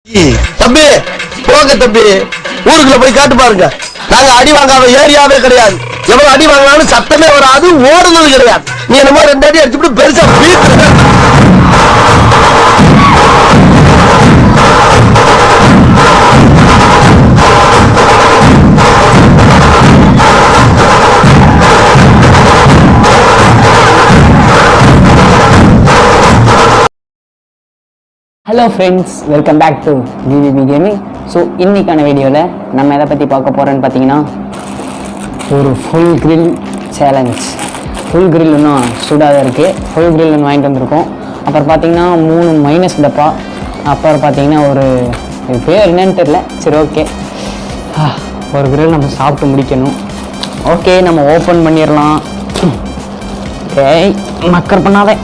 தம்பி போங்க தம்பி, ஊருக்குள்ள போய் காட்டு பாருங்க. நாங்க அடி வாங்காத ஏரியாவே கிடையாது. எவ்வளவு அடி வாங்கினாலும் சத்தமே வராது, ஓடுனது கிடையாது. நீ என்னமோ 2 அடி அடிச்சுட்டு பெருசா hello friends, welcome back to VVB gaming. So இன்றைக்கான வீடியோவில் நம்ம எதை பற்றி பார்க்க போகிறோன்னு பார்த்தீங்கன்னா, ஒரு full grill challenge. Full grill இன்னும் சூடாக இருக்குது. ஃபுல் கிரில் ஒன்று வாங்கிட்டு வந்திருக்கோம். அப்புறம் பார்த்தீங்கன்னா 3 மைனஸ் டப்பா. அப்புறம் பார்த்தீங்கன்னா ஒரு பேர் என்னன்னு தெரில. சரி, ஓகே, ஒரு கிரில் நம்ம சாப்பிட்டு முடிக்கணும். ஓகே, நம்ம ஓப்பன் பண்ணிடலாம். ஏய், மக்கர் பண்ணாதே.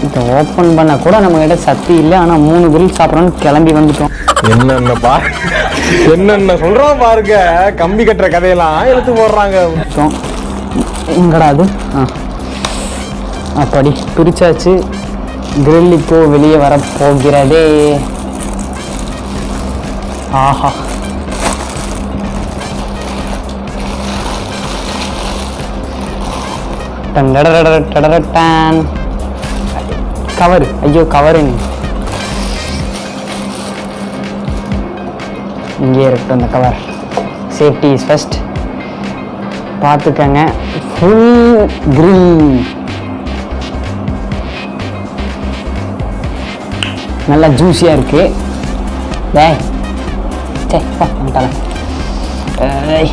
இதை ஓப்பன் பண்ண கூட நம்மகிட்ட சக்தி இல்லை. ஆனால் 3 கிரில் சாப்பிட்றோன்னு கிளம்பி வந்துட்டோம். என்னென்ன சொல்றோம் பாருங்க. கம்பி கட்டுற கதையெல்லாம் எடுத்து போடுறாங்க. எங்கடா அது? அப்படி பிரிச்சாச்சு. கிரில் இப்போ வெளியே வர போகிறதே. ஆஹா, டன் கவரு. ஐயோ, கவரு இங்கே இருக்கட்டும். அந்த கவர் சேஃப்டி இஸ் ஃபர்ஸ்ட். பார்த்துக்கங்க. ஃபுல் கிரில் நல்லா ஜூஸியாக இருக்கு. டேய் சே வந்துட்டால. டேய்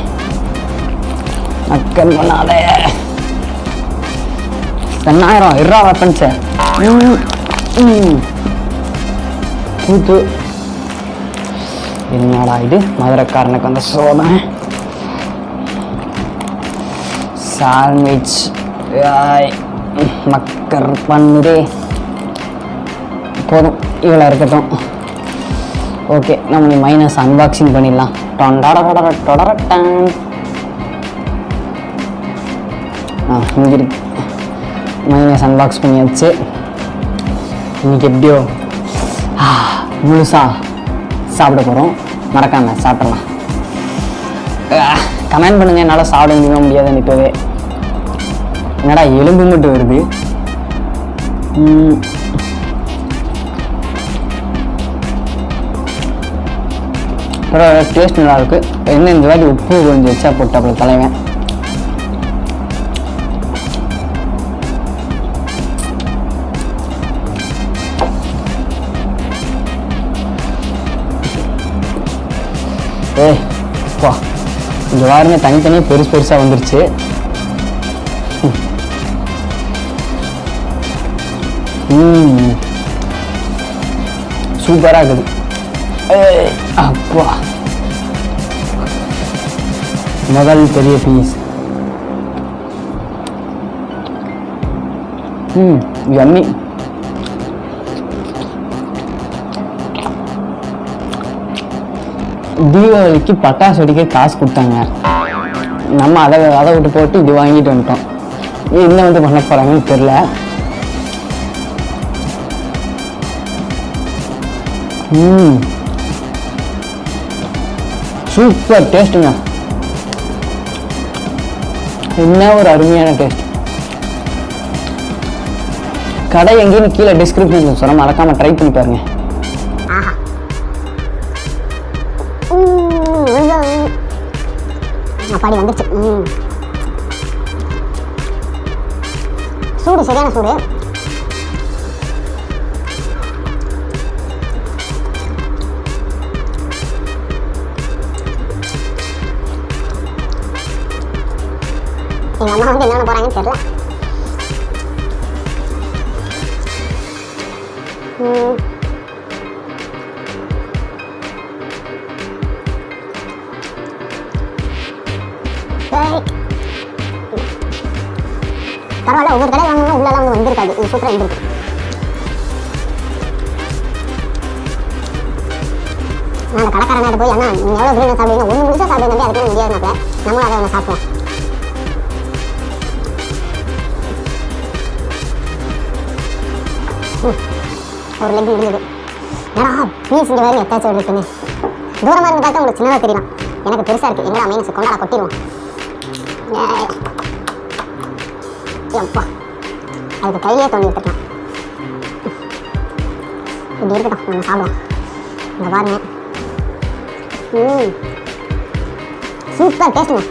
மக்கள் பண்ணாதே. 1000 இருறா வெப்பன்ஸை கூத்து. என்னடா இது? மதுரைக்காரனுக்கு வந்த சோதனை. சாண்ட்விச் மக்கர் பண்ணுதே. போதும், இவ்வளோ இருக்கட்டும். ஓகே, நம்ம மைனஸ் அன்பாக்சிங் பண்ணிடலாம். இங்கே இருக்கு. மைனஸ் அன்பாக்ஸ் பண்ணியாச்சு. இன்னைக்கு எப்படியோ முழுசா சாப்பிட போகிறோம். மறக்காம சாப்பிடலாம். கமெண்ட் பண்ணுங்க, என்னால் சாப்பிட முடியாதுன்னு இப்போவே. என்னடா எலும்பு மட்டும் வருது? டேஸ்ட் நல்லா இருக்கு. என்ன இந்த வாட்டி உப்பு கொஞ்சம் எச்சா போட்டு அப்புறம் தலைவன். ஏய் வா, இந்த வாரமே தனித்தனியாக பெருசாக வந்துருச்சு. சூப்பராக இருக்குது. அப்பா, முதல் பெரிய பீஸ். யம்மி. தீபாவளிக்கு பட்டாசு வெடிக்க காசு கொடுத்தாங்க. நம்ம அதை விட்டு போட்டு இது வாங்கிட்டு வந்துட்டோம். என்ன வந்து பண்ண போறாங்கன்னு தெரியல. சூப்பர் டேஸ்ட்டுங்க. என்ன ஒரு அருமையான டேஸ்ட். கடை எங்கேன்னு கீழே டிஸ்கிரிப்ஷன்ல சொல்ல மறக்காம ட்ரை பண்ணி பாருங்க. பாடி வந்துச்சு. சூடு, சரியான சூடு. எங்க அம்மா வந்து என்ன போறாங்கன்னு தெரியல. பரவாயில்ல, ஒவ்வொரு கடை வாங்கணும் உள்ளெல்லாம் வந்து வந்திருக்காது. இது சூப்பராக வந்துருக்கு. நான் அந்த கடைக்காரனாட்ட போய், அண்ணா நீங்கள் எவ்வளோ கிரீனாக சாப்பிடுவீங்க? 1 முழுசாக சாப்பிடுங்க, அதுக்கு முடியாதுனாப்ப நம்மளும் அதை ஒன்று சாப்பிடுவோம். ஒரு லெக் முடிஞ்சது. என்னடா மீன்ஸ் இங்கே வேறு எத்தாச்சும் இருக்குன்னு தூரமாக இருந்து பார்த்தா உங்களுக்கு சின்னதாக தெரியலாம். எனக்கு பெருசாக இருக்குது. எங்கடா மீன்ஸ் கொண்டாடா கொட்டிடுவோம். எப்பா அதுக்கு கையிலே தோண்டி எடுத்துக்கலாம். இப்படி இருக்கட்டும், நம்ம சாப்பிடுவோம். இங்கே பாருங்க, சூப்பர் டேஸ்ட்டுங்க.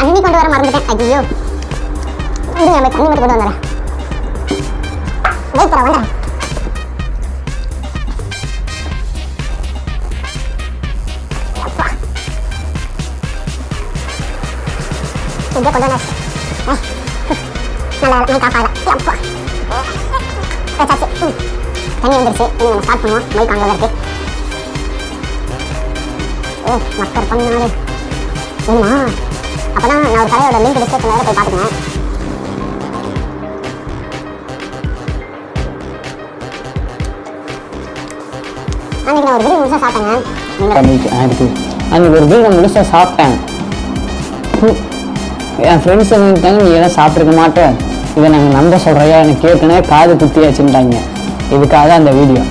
தண்ணி கொண்டு வர மறந்துட்டேன். ஐயோ, இது நம்ம தண்ணி மட்டும் கொண்டு வந்துடுறேன். வெயிட் பண்ண வந்துடுறேன். இப்படியே கொண்டு வந்தாச்சு. நல்லா நைட் ஆஃப் ஆகல. வச்சாச்சு. தண்ணி வந்துருச்சு. இனி நம்ம ஸ்டார்ட் பண்ணுவோம். மைக் அங்கே இருக்கு. ஓ மக்கள் பண்ணாலே வேணுமா? அப்போதான் நான் ஒரு கடையோட லிங்க் டிஸ்கிரிப்ஷனில் போய் பார்த்துக்கேன். அன்றைக்கி நான் ஒரு வீடு முழுசாக சாப்பிட்டேங்க. அன்றைக்கி ஒரு வீடு முழுசாக சாப்பிட்டேன். என் ஃப்ரெண்ட்ஸ் வந்துட்டாங்க, நீ எல்லாம் சாப்பிட்ருக்க மாட்டேன், இதை நாங்கள் நம்ப சொல்கிறையா, எனக்கு ஏற்கனவே காது குத்தியாச்சுட்டாங்க. இதுக்காக தான் அந்த வீடியோ.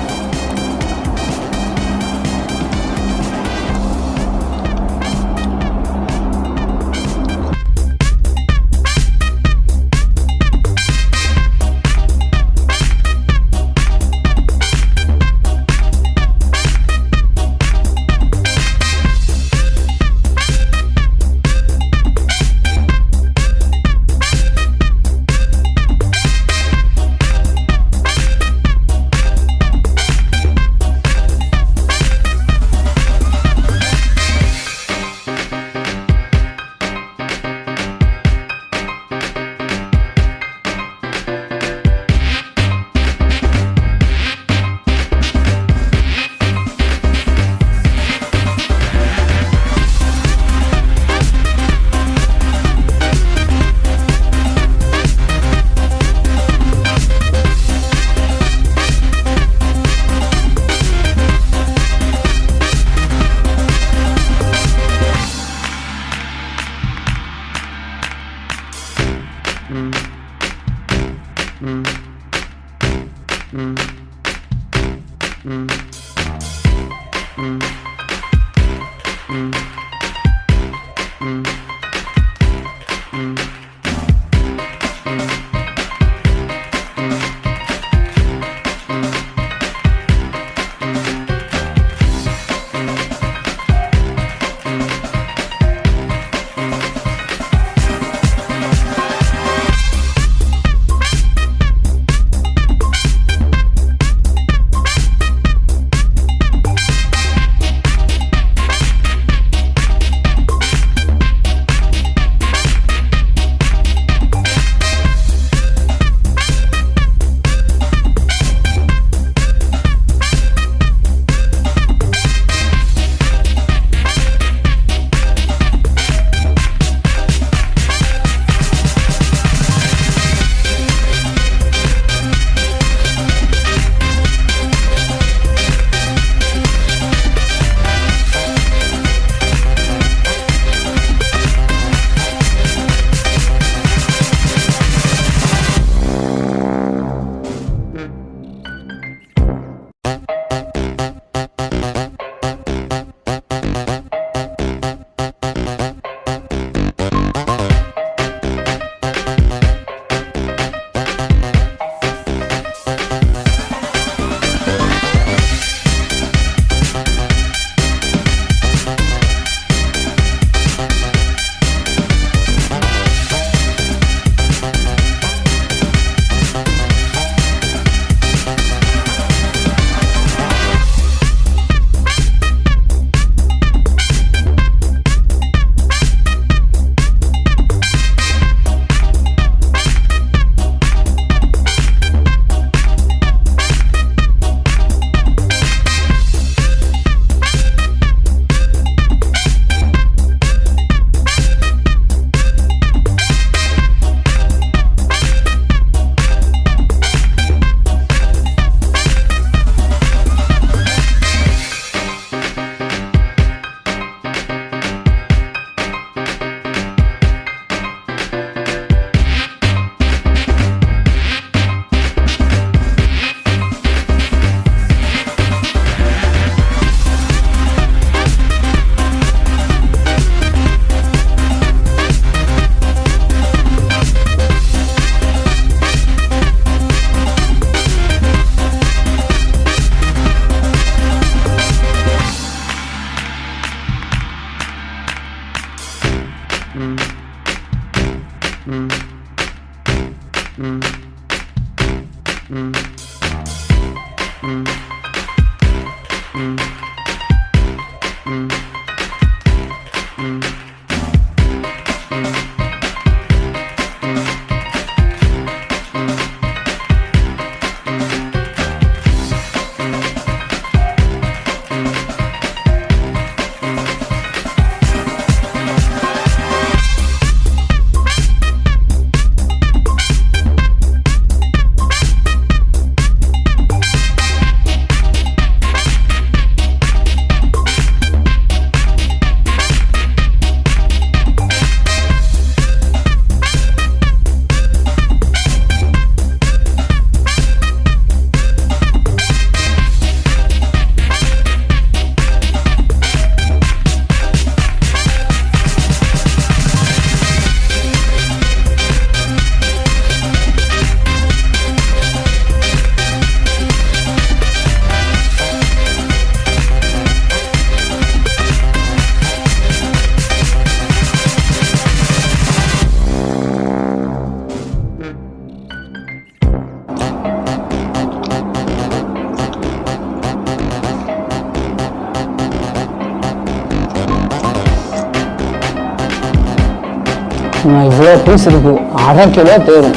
இவ்வளோ பீஸ் இருக்கு, 1/2 கிலோ தேரும்.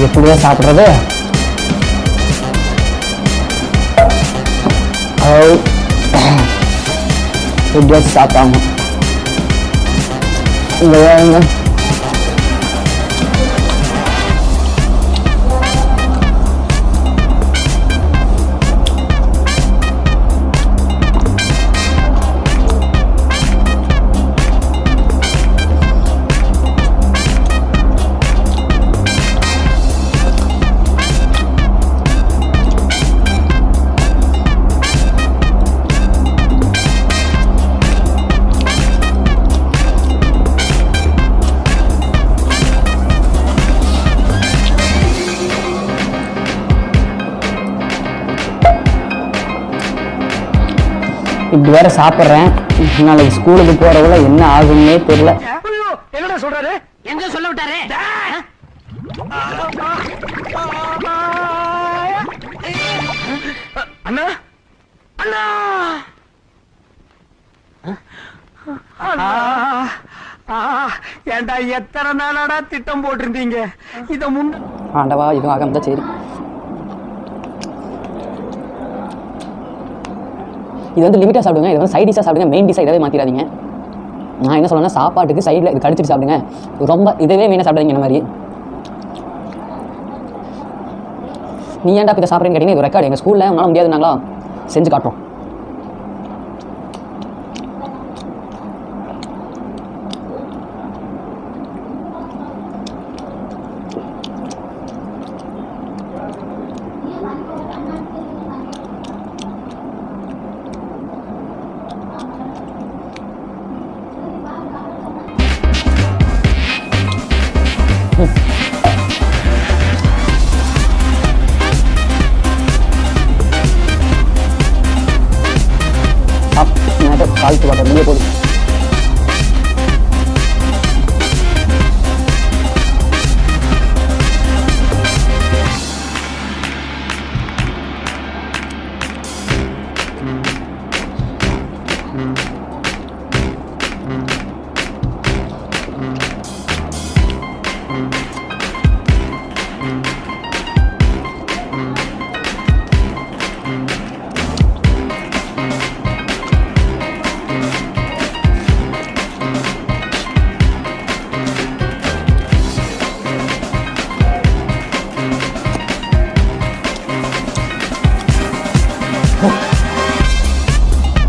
எப்படியா சாப்பிட்றது? எப்படியாச்சும் சாப்பிட்டாங்க. இப்படி வேற சாப்பிட்றேன். நாளைக்கு ஸ்கூலுக்கு போறவங்கள என்ன ஆகுன்னே தெரியல. என்னடா சொல்றாரு? எங்க சொல்ல விட்டாரு? அண்ணா அண்ணா ஏண்டா எத்தனை நாளாடா திட்டம் போட்டிருந்தீங்க? இத ஆண்டவா, இதுவும் ஆகாம சரி. இது வந்து லிமிட்டாக சாப்பிடுங்க. இது வந்து சைட் டிஷ்ஷாக சாப்பிடுங்க, மெயின் டிஷ்ஷாக இதவே மாற்றிடாதீங்க. நான் என்ன சொல்லணும்னா, சாப்பாட்டுக்கு சைடில் இது கடிச்சிட்டு சாப்பிடுங்க. ரொம்ப இதவே மெயினாக சாப்பிடுங்க. இந்த மாதிரி நீ ஏன்டா இதை சாப்பிட்றேன்னு கேட்டீங்கன்னா, இது ரெக்கார்டு. எங்கள் ஸ்கூலில் உங்களால் முடியாதுனாங்களா செஞ்சு காட்டுறோம். சால்ட் வாட்டர் வெளியே போகுது.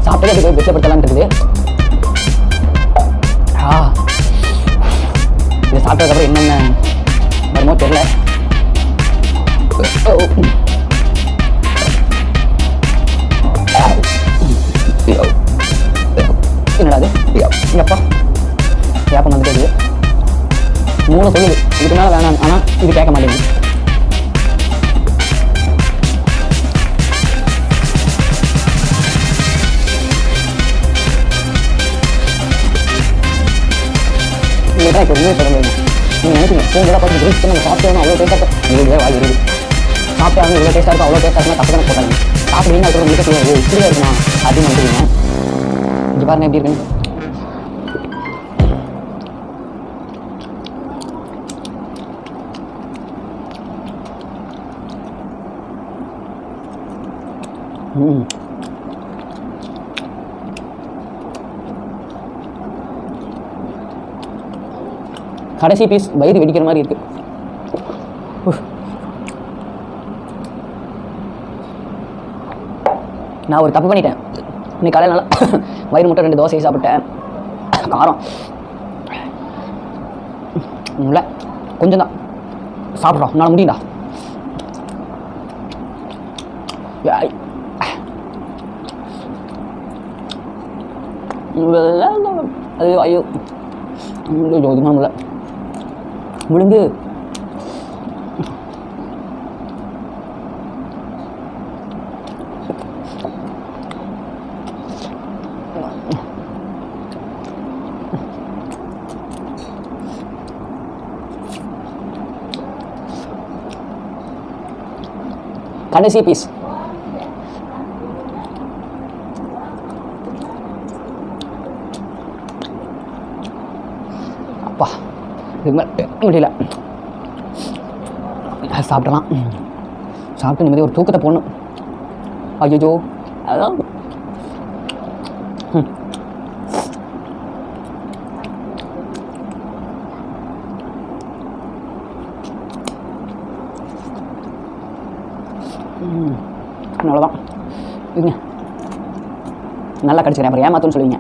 சாப்பிட்டு அது போய் வெச்சப்படுத்தலான் இருக்குது. இதை சாப்பிட்டதுக்கப்புறம் என்னென்ன வருமோ தெரியல. என்னடா அது? எங்கப்பா ஏப்பம் வந்துட்டு 3 சொல்லுது. இதுக்கு மேலே வேணாம். ஆனால் இது கேட்க மாட்டேங்குது. எனக்கு ஒன்றுமே சொல்ல முடியும். நீங்கள் நினைப்பீங்க ஃபோனில் பார்த்து கிரில்ஸ் நம்ம சாப்பிட்டோம் அவ்வளோ டேஸ்ட்டாக இருக்கும். உங்களுக்கு வாய் இருக்குது சாப்பிட்டா வந்து இவ்வளோ டேஸ்ட்டாக இருக்கும் அவ்வளோ டேஸ்ட்டாக இருக்கும் தப்பு கணக்கு போட்டாங்க. சாப்பிடுவீங்க அதுக்கு உங்களுக்கு சொல்லுவாங்க இப்படியே இருக்குமா அப்படின்னு நினைக்கிறீங்க. இங்கே பாருங்கள் எப்படி இருக்குன்னு. கடைசி பீஸ் வயிறு வெடிக்கிற மாதிரி இருக்கு. நான் ஒரு தப்பு பண்ணிட்டேன். இன்னைக்கு காலையில் நல்லா வயிறு முட்டை 2 தோசையை சாப்பிட்டேன். காரம் இல்லை கொஞ்சம் தான் சாப்பிட்றோம். நான் முடியும்டா. அது ஐயோ ஜோதிமா முடியல விழுந்து கடைசி பீஸ். அப்பா இது முடியல. சாப்பிடலாம். சாப்பிட்டு நிம்மதி ஒரு தூக்கத்தை போடணும். ஐயோ அதான் அவ்வளோதான். இதுங்க நல்லா கடிச்சுக்கிறேன். அப்புறம் ஏமாத்துன்னு சொல்லுவீங்க.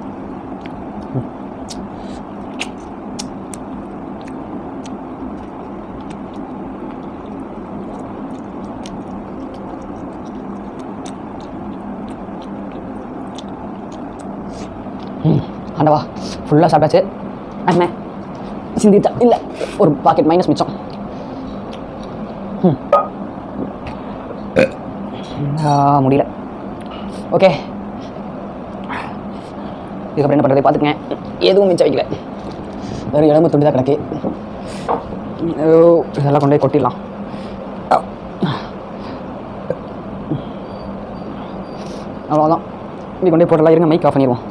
ஆண்டவா ஃபுல்லாக சாப்பிட்டாச்சு. அண்ணே சிந்தித்தா இல்லை ஒரு பாக்கெட் மைனஸ் மிச்சம். முடியல. ஓகே இதுக்கப்புறம் என்ன பண்ணுறது பார்த்துக்கங்க. எதுவும் மிச்சம் வைக்கல. வேறு எலும்பு துண்டு தான் கிடக்கு. இதெல்லாம் கொண்டு போய் கொட்டிடலாம். அவ்வளோதான். இப்படி கொண்டு போய் போட்டலாம். இருங்க மைக் ஆஃப் பண்ணிடுவோம்.